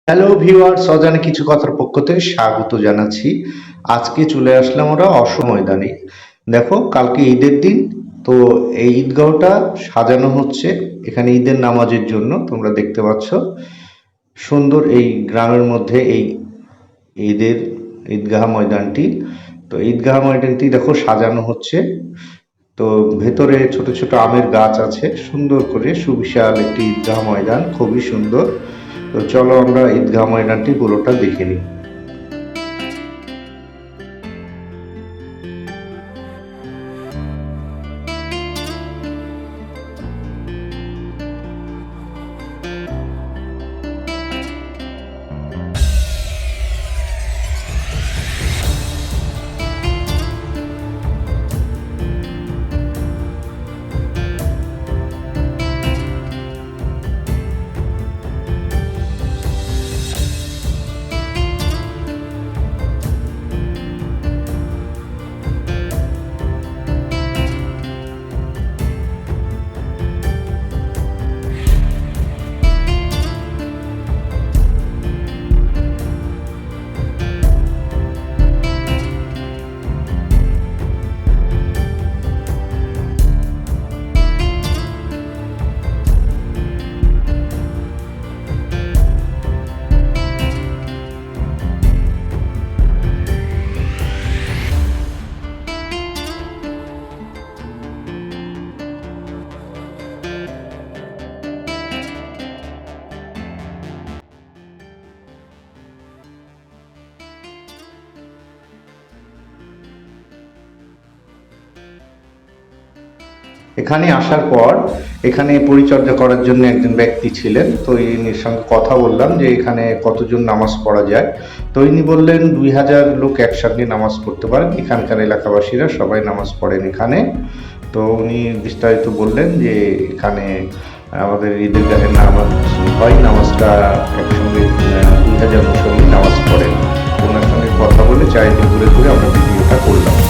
Hello viewers, অজানা কিছু কথার পক্ষ থেকে স্বাগত জানাচ্ছি। আজকে চলে আসলাম ওরা ময়দানে। দেখো, কালকে ঈদের দিন, তো এই ঈদগাহটা সাজানো হচ্ছে এখানে ঈদের নামাজের জন্য। তোমরা দেখতে পাচ্ছ সুন্দর এই গ্রামের মধ্যে এই ঈদের ঈদগাহ ময়দানটি। তো ঈদগাহ ময়দানটি দেখো সাজানো হচ্ছে। তো ভেতরে ছোট ছোট আমের গাছ আছে, সুন্দর করে সুবিশাল একটি ঈদগাহ ময়দান, খুবই সুন্দর। তো চলো আমরা ঈদগাহ ময়দানটি পুরোটা দেখে নিই। এখানে আসার পর এখানে পরিচর্যা করার জন্য একজন ব্যক্তি ছিলেন। তো ইনির সঙ্গে কথা বললাম যে এখানে কতজন নামাজ পড়া যায়। তো ইনি বললেন 2000 লোক একসঙ্গে নামাজ পড়তে পারেন, এখানকার এলাকাবাসীরা সবাই নামাজ পড়েন এখানে। তো উনি বিস্তারিত বললেন যে এখানে আমাদের ঈদগাহে নামাজ হয়, নামাজটা একসঙ্গে 2000 মুসল্লি নামাজ পড়েন। ওনার সঙ্গে কথা বলে চারিদিক ঘুরে ঘুরে আমরা ভিডিওটা করলাম।